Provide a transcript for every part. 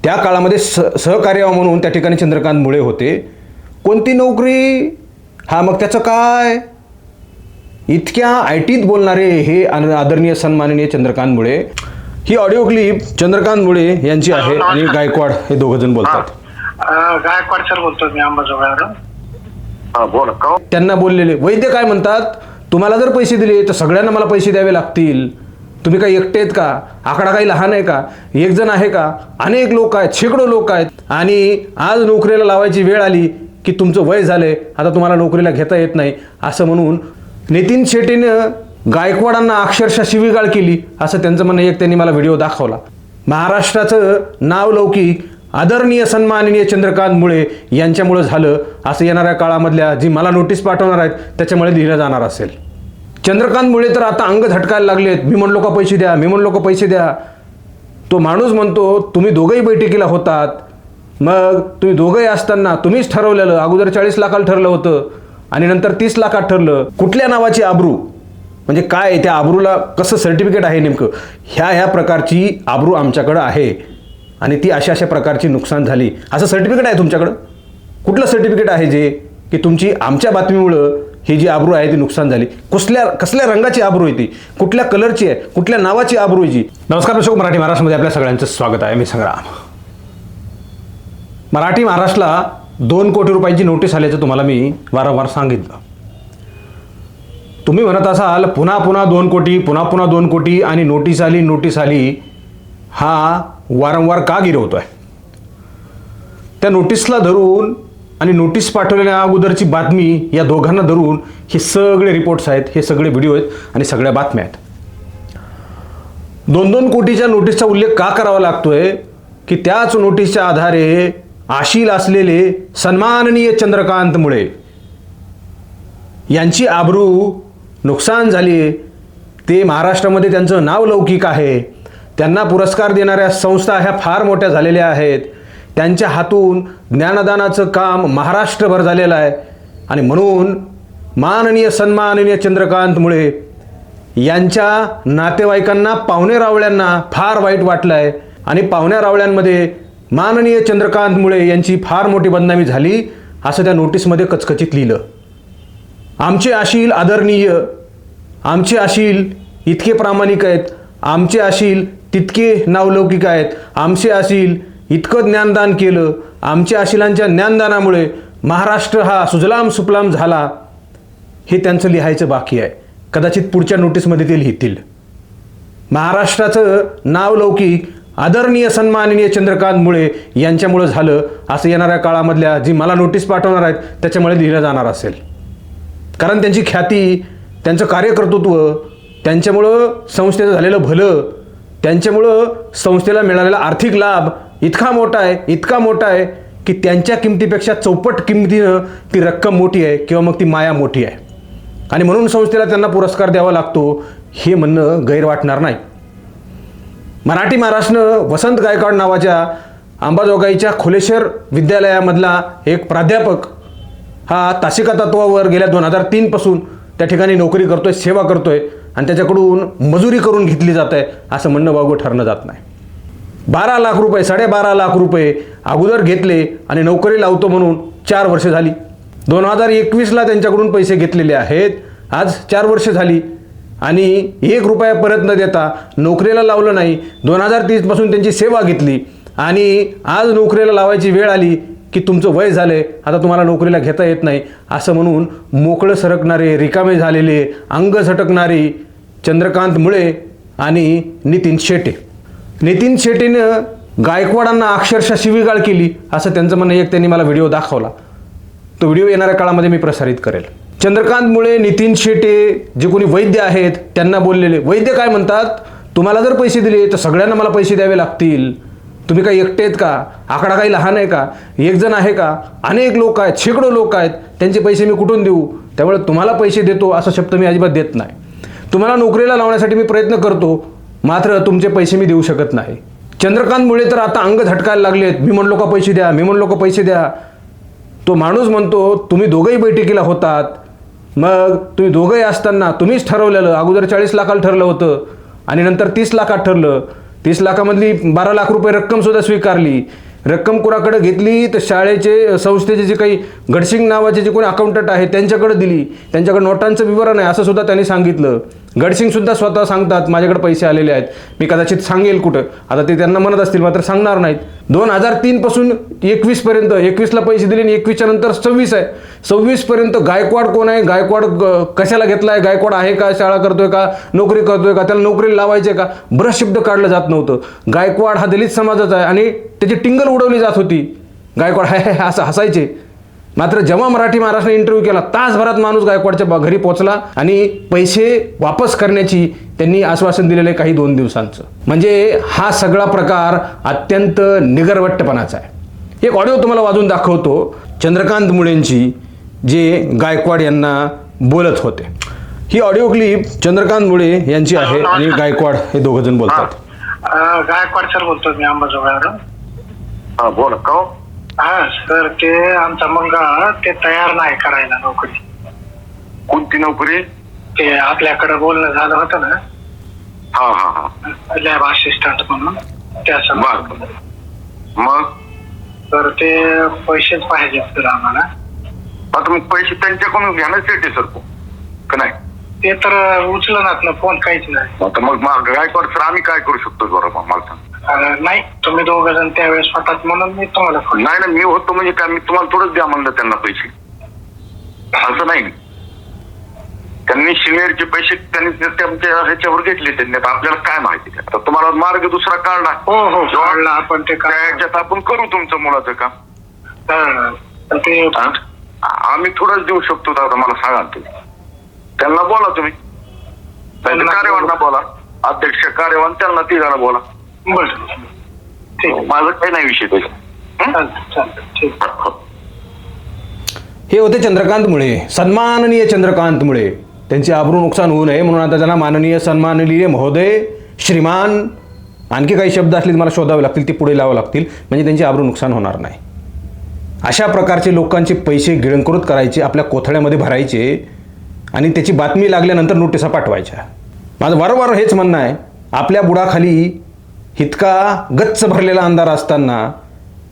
त्या काळामध्ये सहकार्य म्हणून त्या ठिकाणी चंद्रकांत मुळे होते. कोणती नोकरी? हा मग त्याचं काय? इतक्या आयटीत बोलणारे हे आदरणीय सन्माननीय चंद्रकांत मुळे. ही ऑडिओ क्लिप चंद्रकांत मुळे यांची आहे आणि गायकवाड हे दोघ जण बोलतात. गायकवाड सर बोलतो मी अंबाजोगाईवरून. त्यांना बोललेले वैद्य काय म्हणतात, तुम्हाला जर पैसे दिले तर सगळ्यांना मला पैसे द्यावे लागतील. तुम्ही काही एकटे आहेत का? आकडा काही लहान आहे का? एक जण आहे का? अनेक लोक आहेत, शेकडो लोक आहेत. आणि आज नोकरीला लावायची वेळ आली की तुमचं वय झालंय, आता तुम्हाला नोकरीला घेता येत नाही असं म्हणून नितीन शेटेनं गायकवाडांना अक्षरशः शिवीगाळ केली असं त्यांचं म्हणणं. एक त्यांनी मला व्हिडिओ दाखवला. महाराष्ट्राचं नाव लौकिक आदरणीय सन्माननीय चंद्रकांत मुळे यांच्यामुळे झालं असं येणाऱ्या काळामधल्या जी मला नोटीस पाठवणार आहेत त्याच्यामुळे लिहिलं जाणार असेल. चंद्रकांत मुळे तर आता अंग झटकायला लागलेत. मी म्हणलो का पैसे द्या, मी म्हणलो का पैसे द्या. तो माणूस म्हणतो तुम्ही दोघंही बैठकीला होतात, मग तुम्ही दोघंही असताना तुम्हीच ठरवलेलं. अगोदर 40 लाखाला ठरलं होतं आणि नंतर 30 लाखात ठरलं. कुठल्या नावाची आबरू? म्हणजे काय त्या आबरूला कसं सर्टिफिकेट आहे नेमकं? ह्या प्रकारची आबरू आमच्याकडं आहे आणि ती अशा प्रकारची नुकसान झाली असं सर्टिफिकेट आहे तुमच्याकडं? कुठलं सर्टिफिकेट आहे जे की तुमची आमच्या बातमीमुळं ही जी आबरू आहे ती नुकसान झाली? कसल्या रंगाची आबरू आहे ती? कुठल्या कलरची आहे? कुठल्या नावाची आबरू आहे जी? नमस्कार दर्शक, मराठी महाराष्ट्रामध्ये आपल्या सगळ्यांचं स्वागत आहे. मी संग्राम. मराठी महाराष्ट्राला 2 कोटी रुपयांची नोटीस आल्याचं तुम्हाला मी वारंवार सांगितलं. तुम्ही म्हणत असाल पुन्हा 2 कोटी, पुन्हा 2 कोटी आणि नोटीस आली हा वारंवार का गिरवतोय? त्या नोटीसला धरून आणि नोटीस पाठवलेल्या अगोदरची बातमी या दोघांना धरून हे सगळे रिपोर्ट्स आहेत, हे सगळे व्हिडिओ आहेत आणि सगळ्या बातम्या आहेत. 2-2 कोटीच्या नोटीसचा उल्लेख का करावा लागतोय की त्याच नोटीसच्या आधारे आशील असलेले सन्माननीय चंद्रकांत मुळे यांची आबरू नुकसान झाली. ते महाराष्ट्रामध्ये त्यांचं नाव लौकिक आहे. त्यांना पुरस्कार देणाऱ्या संस्था ह्या फार मोठ्या झालेल्या आहेत. त्यांच्या हातून ज्ञानदानाचं काम महाराष्ट्रभर झालेलं आहे आणि म्हणून माननीय सन्माननीय चंद्रकांत मुळे यांच्या नातेवाईकांना, पाहुणे रावळ्यांना फार वाईट वाटलं आहे आणि पाहुण्या रावळ्यांमध्ये माननीय चंद्रकांत मुळे यांची फार मोठी बदनामी झाली असं त्या नोटीसमध्ये कचकचित लिहिलं. आमचे आशील आदरणीय, आमचे आशील इतके प्रामाणिक आहेत, आमचे आशील तितके नावलौकिक आहेत, आमचे आशील इतकं ज्ञानदान केलं, आमच्या आशिलांच्या ज्ञानदानामुळे महाराष्ट्र हा सुजलाम सुफलाम झाला. हे त्यांचं लिहायचं बाकी आहे. कदाचित पुढच्या नोटीसमध्ये ते लिहितील. महाराष्ट्राचं नाव लौकिक आदरणीय सन्माननीय चंद्रकांत मुळे यांच्यामुळे झालं असं येणाऱ्या काळामधल्या जी मला नोटीस पाठवणार आहेत त्याच्यामुळे लिहिलं जाणार असेल. कारण त्यांची ख्याती, त्यांचं कार्यकर्तृत्व, त्यांच्यामुळं संस्थेचं झालेलं भलं, त्यांच्यामुळं संस्थेला मिळालेला आर्थिक लाभ इतका मोठा आहे की त्यांच्या किमतीपेक्षा चौपट किमतीनं ती रक्कम मोठी आहे किंवा मग ती माया मोठी आहे आणि म्हणून संस्थेला त्यांना पुरस्कार द्यावा लागतो हे म्हणणं गैर वाटणार नाही. मराठी महाराष्ट्रानं वसंत गायकवाड नावाच्या अंबाजोगाईच्या खोलेश्वर विद्यालयामधला एक प्राध्यापक हा तासिका तत्वावर गेल्या 2003 पासून त्या ठिकाणी नोकरी करतोय, सेवा करतोय आणि त्याच्याकडून मजुरी करून घेतली जात आहे असं म्हणणं वावगं ठरणं जात नाही. 12 लाख रुपये, 12.5 लाख रुपये अगोदर घेतले आणि नोकरी लावतो म्हणून 4 वर्ष झाली. 2021ला त्यांच्याकडून पैसे घेतलेले आहेत. आज 4 वर्ष झाली आणि 1 रुपया परत न देता नोकरीला लावलं नाही. 2030 पासून त्यांची सेवा घेतली आणि आज नोकरीला लावायची वेळ आली की तुमचं वय झालंय, आता तुम्हाला नोकरीला घेता येत नाही असं म्हणून मोकळं सरकणारे, रिकामे झालेले, अंग झटकणारे चंद्रकांत मुळे आणि नितीन शेटेनं गायकवाडांना अक्षरशः शिवीगाळ केली असं त्यांचं म्हणणं. एक त्यांनी मला व्हिडिओ दाखवला. तो व्हिडिओ येणाऱ्या काळामध्ये मी प्रसारित करेल. चंद्रकांत मुळे, नितीन शेटे जे कोणी वैद्य आहेत त्यांना बोललेले वैद्य काय म्हणतात, तुम्हाला जर पैसे दिले तर सगळ्यांना मला पैसे द्यावे लागतील. तुम्ही काही एकटे आहेत का? आकडा काही लहान आहे का? एक जण आहे का? अनेक लोक आहेत, शेकडो लोक आहेत. त्यांचे पैसे मी कुठून देऊ? त्यामुळे तुम्हाला पैसे देतो असा शब्द मी अजिबात देत नाही. तुम्हाला नोकरीला लावण्यासाठी मी प्रयत्न करतो, मात्र तुमचे पैसे मी देऊ शकत नाही. चंद्रकांत मुळे तर आता अंग झटकायला लागलेत. मी म्हणलो का पैसे द्या, मी म्हणलो का पैसे द्या. तो माणूस म्हणतो तुम्ही दोघंही बैठकीला होतात, मग तुम्ही दोघंही असताना तुम्हीच ठरवलेलं. अगोदर 40 लाखाला ठरलं होतं आणि नंतर 30 लाखात ठरलं. 30 लाखामधली 12 लाख रुपये रक्कम सुद्धा स्वीकारली. रक्कम कुणाकडे घेतली तर शाळेचे संस्थेचे जे काही गडसिंग नावाचे जे कोणी अकाउंटंट आहे त्यांच्याकडे दिली. त्यांच्याकडे नोटांचं विवरण आहे असं सुद्धा त्यांनी सांगितलं. गडसिंग सुद्धा स्वतः सांगतात माझ्याकडे पैसे आलेले आहेत, मी कदाचित सांगेल कुठं, आता ते त्यांना म्हणत असतील मात्र सांगणार नाहीत. 2003 पासून 21 पर्यंत, 21ला पैसे दिले आणि 21च्या नंतर 26 आहे. 26 पर्यंत गायकवाड कोण आहे, गायकवाड कशाला घेतलाय, गायकवाड आहे का, शाळा करतोय का, नोकरी करतोय का, त्याला नोकरीला लावायचे का, बरंच शब्द काढलं जात नव्हतं. गायकवाड हा दलित समाजाचा आहे आणि त्याची टिंगल उडवली जात होती. गायकवाड हाय असं हसायचे. मात्र जेव्हा मराठी महाराष्ट्राने इंटरव्ह्यू केला तासभरात माणूस गायकवाडच्या घरी पोहोचला आणि पैसे वापस करण्याची त्यांनी आश्वासन दिलेलं आहे काही 2 दिवसांचं. म्हणजे हा सगळा प्रकार अत्यंत निगरवट्टपणाचा आहे. एक ऑडिओ तुम्हाला वाजून दाखवतो चंद्रकांत मुळेंची, जे गायकवाड यांना बोलत होते. ही ऑडिओ क्लिप चंद्रकांत मुळे यांची आहे आणि गायकवाड हे दोघं जण बोलतात. गायकवाड सर बोलतो मी अंबाजोगाईवरून. हा बोला. का हा सर, ते आमचा मुलगा ते तयार नाही करायला नोकरी. कोणती नोकरी? ते आपल्याकडे बोलणं झालं होतं ना, हा हा हा लॅब असिस्टंट म्हणून, त्या बर. मग तर ते पैसेच पाहिजे सर आम्हाला. आता मग पैसे त्यांच्याकडून घ्यायलाच येते सर का नाही? ते तर उचलणार ना फोन, काहीच नाही. आता मग गायकवाड सर आम्ही काय करू शकतो बरोबर मला सांग. नाही, तुम्ही 2 जण त्यावेळेस होतात म्हणून मी तुम्हाला फोन. नाही ना, मी होतो म्हणजे काय, मी तुम्हाला थोडंच द्या म्हणलं त्यांना पैसे, असं नाही. त्यांनी सिनियरचे पैसे त्यांनी त्यांच्या ह्याच्यावर घेतले त्यांनी. आता आपल्याला काय माहिती, आता तुम्हाला मार्ग दुसरा काढला. हो हो काढला आपण, ते त्याच्यात आपण करू तुमचं मुलाचं काम. ते आम्ही थोडंच देऊ शकतो. आता मला सांगा तुम्ही, त्यांना बोला तुम्ही, कार्यवाहांना बोला, अध्यक्ष कार्यवाह त्यांना 3 जण बोला. बरं ठीक आहे, माझं काही नाही विषय त्याचा. ठीक. हे होते चंद्रकांत मुळे, सन्माननीय चंद्रकांत मुळे. त्यांचे आबरू नुकसान होऊ नये म्हणून आता त्यांना माननीय सन्माननीय महोदय, श्रीमान, आणखी काही शब्द असले मला शोधावे लागतील, ते पुढे लावावे लागतील, म्हणजे त्यांचे आबरू नुकसान होणार नाही. अशा प्रकारचे लोकांचे पैसे गिळंकृत करायचे, आपल्या कोथळ्यामध्ये भरायचे आणि त्याची बातमी लागल्यानंतर नोटिसा पाठवायच्या. माझं वारंवार हेच म्हणणं आहे, आपल्या बुडाखाली इतका गच्च भरलेला अंधार असताना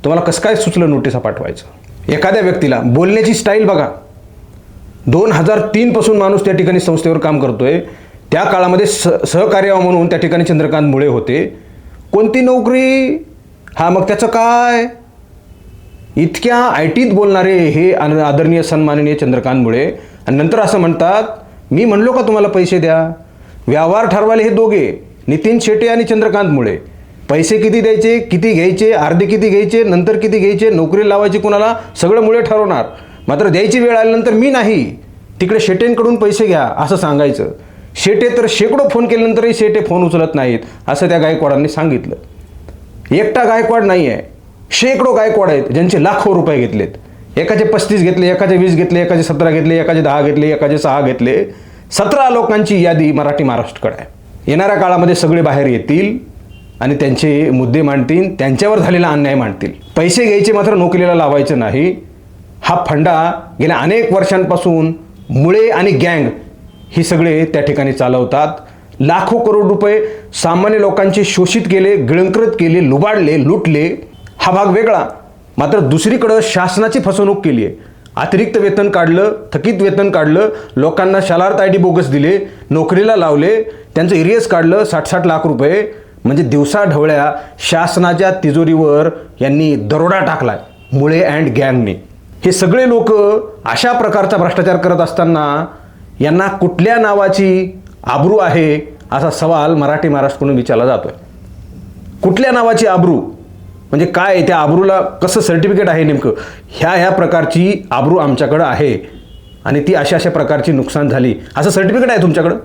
तुम्हाला कसं काय सुचलं नोटिसा पाठवायचं? एखाद्या व्यक्तीला बोलण्याची स्टाईल बघा. 2003 पासून माणूस त्या ठिकाणी संस्थेवर काम करतोय. त्या काळामध्ये सहकार्य म्हणून त्या ठिकाणी चंद्रकांत मुळे होते. कोणती नोकरी? हा मग त्याचं काय? इतक्या ITत बोलणारे हे आदरणीय सन्माननीय चंद्रकांत मुळे आणि नंतर असं म्हणतात, मी म्हणलो का तुम्हाला पैसे द्या? व्यवहार ठरवाले हे दोघे, नितीन शेटे आणि चंद्रकांत मुळे. पैसे किती द्यायचे, किती घ्यायचे, अर्धे किती घ्यायचे, नंतर किती घ्यायचे, नोकरी लावायची कोणाला, सगळं मुळे ठरवणार. मात्र द्यायची वेळ आल्यानंतर मी नाही, तिकडे शेटेंकडून पैसे घ्या असं सांगायचं. शेटे तर शेकडो फोन केल्यानंतरही शेटे फोन उचलत नाहीत असं त्या गायकवाडांनी सांगितलं. एकटा गायकवाड नाही आहे, शेकडो गायकवाड आहेत ज्यांचे लाखो रुपये घेतलेत. एकाचे 35 घेतले, एकाचे 20 घेतले, एकाचे 17 घेतले, एकाचे 10 घेतले, एकाचे 6 घेतले. 17 लोकांची यादी मराठी महाराष्ट्राकडे आहे. येणाऱ्या काळामध्ये सगळे बाहेर येतील आणि त्यांचे मुद्दे मांडतील, त्यांच्यावर झालेला अन्याय मांडतील. पैसे घ्यायचे मात्र नोकरीला लावायचं नाही. हा फंडा गेल्या अनेक वर्षांपासून मुळे आणि गँग ही सगळे त्या ठिकाणी चालवतात. लाखो करोड रुपये सामान्य लोकांचे शोषित केले, गिळंकृत केले, लुबाडले, लुटले. हा भाग वेगळा. मात्र दुसरीकडं शासनाची फसवणूक केली आहे. अतिरिक्त वेतन काढलं, थकीत वेतन काढलं, लोकांना शालार्थ ID बोगस दिले, नोकरीला लावले, त्यांचं एरियस काढलं 60-60 लाख रुपये. म्हणजे दिवसा ढवळ्या शासनाच्या तिजोरीवर यांनी दरोडा टाकलाय मुळे अँड गँगने. हे सगळे लोक अशा प्रकारचा भ्रष्टाचार करत असताना यांना कुठल्या नावाची आबरू आहे असा सवाल मराठी महाराष्ट्राकडून विचारला जातोय. कुठल्या नावाची आबरू म्हणजे काय? त्या आबरूला कसं सर्टिफिकेट आहे नेमकं? ह्या प्रकारची आबरू आमच्याकडं आहे आणि ती अशा प्रकारची नुकसान झाली असं सर्टिफिकेट आहे तुमच्याकडं?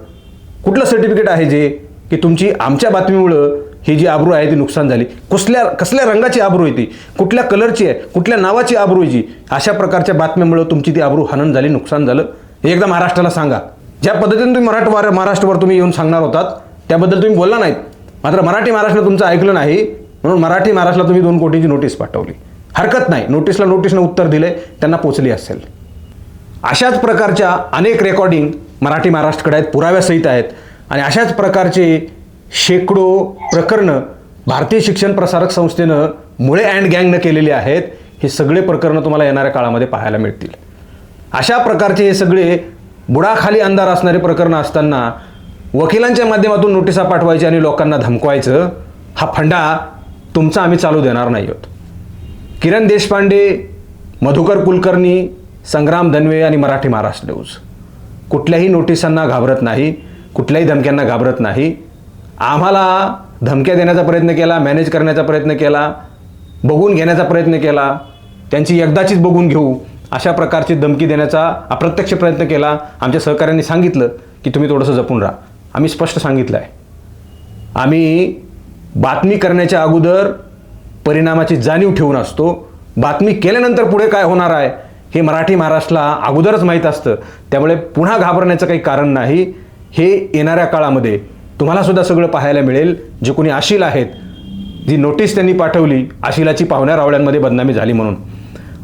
कुठलं सर्टिफिकेट आहे जे की तुमची आमच्या बातमीमुळं ही जी आबरू आहे ती नुकसान झाली? कसल्या रंगाची आबरू आहे ती? कुठल्या कलरची आहे? कुठल्या नावाची आबरू आहे जी अशा प्रकारच्या बातम्यामुळं तुमची ती आबरू हनन झाली, नुकसान झालं? हे एकदा महाराष्ट्राला सांगा. ज्या पद्धतीने तुम्ही महाराष्ट्रावर तुम्ही येऊन सांगणार होतात त्याबद्दल तुम्ही बोलला नाहीत. मात्र मराठी महाराष्ट्रानं तुमचं ऐकलं नाही म्हणून मराठी महाराष्ट्राला तुम्ही 2 कोटींची नोटीस पाठवली. हरकत नाही, नोटीसनं उत्तर दिले, त्यांना पोचली असेल. अशाच प्रकारच्या अनेक रेकॉर्डिंग मराठी महाराष्ट्राकडे आहेत, पुराव्यासहित आहेत आणि अशाच प्रकारचे शेकडो प्रकरणं भारतीय शिक्षण प्रसारक संस्थेनं मुळे अँड गँगनं केलेली आहेत, हे सगळे प्रकरणं तुम्हाला येणाऱ्या काळामध्ये पाहायला मिळतील. अशा प्रकारचे हे सगळे बुडाखाली अंधार असणारे प्रकरणं असताना वकिलांच्या माध्यमातून नोटिसा पाठवायची आणि लोकांना धमकवायचं, हा फंडा तुमचा आम्ही चालू देणार नाही आहोत. किरण देशपांडे, मधुकर कुलकर्णी, संग्राम धनवे आणि मराठी महाराष्ट्र न्यूज कुठल्याही नोटिसांना घाबरत नाही, कुठल्याही धमक्यांना घाबरत नाही. आम्हाला धमक्या देण्याचा प्रयत्न केला, मॅनेज करण्याचा प्रयत्न केला, बघून घेण्याचा प्रयत्न केला, त्यांची एकदाचीच बघून घेऊ अशा प्रकारची धमकी देण्याचा अप्रत्यक्ष प्रयत्न केला. आमच्या सहकाऱ्यांनी सांगितलं की तुम्ही थोडंसं जपून राहा. आम्ही स्पष्ट सांगितलं आहे, आम्ही बातमी करण्याच्या अगोदर परिणामाची जाणीव ठेवून असतो. बातमी केल्यानंतर पुढे काय होणार आहे हे मराठी महाराष्ट्राला अगोदरच माहीत असतं. त्यामुळे पुन्हा घाबरण्याचं काही कारण नाही. हे येणाऱ्या काळामध्ये तुम्हाला सुद्धा सगळं पाहायला मिळेल. जे कोणी आशिल आहेत, जी नोटीस त्यांनी पाठवली आशिलाची पाहुण्या रावळ्यांमध्ये बदनामी झाली म्हणून,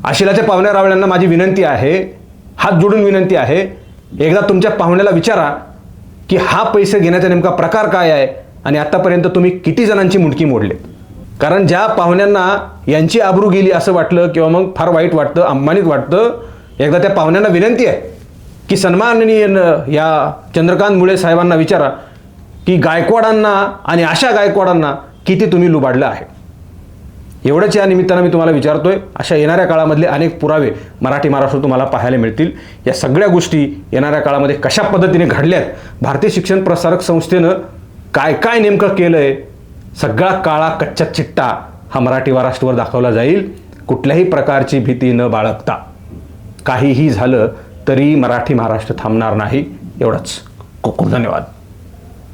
आशिलाच्या पाहुण्या रावळ्यांना माझी विनंती आहे, हात जोडून विनंती आहे, एकदा तुमच्या पाहुण्याला विचारा की हा पैसे घेण्याचा नेमका प्रकार काय आहे आणि आत्तापर्यंत तुम्ही किती जणांची मुंडकी मोडले. कारण ज्या पाहुण्यांना यांची आबरू गेली असं वाटलं किंवा मग फार वाईट वाटतं, अपमानित वाटतं, एकदा त्या पाहुण्यांना विनंती आहे की सन्माननीय या चंद्रकांत मुळे साहेबांना विचारा की गायकवाडांना आणि अशा गायकवाडांना किती तुम्ही लुबाडलं आहे. एवढंच या निमित्तानं मी तुम्हाला विचारतोय. अशा येणाऱ्या काळामधले अनेक पुरावे मराठी महाराष्ट्र तुम्हाला पाहायला मिळतील. या सगळ्या गोष्टी येणाऱ्या काळामध्ये कशा पद्धतीने घडल्यात, भारतीय शिक्षण प्रसारक संस्थेनं काय काय नेमकं केलं आहे, सगळा काळा कच्चा चिट्टा हा मराठी महाराष्ट्रावर दाखवला जाईल. कुठल्याही प्रकारची भीती न बाळगता. काहीही झालं तरी मराठी महाराष्ट्र थांबणार नाही. एवढंच. खूप खूप धन्यवाद.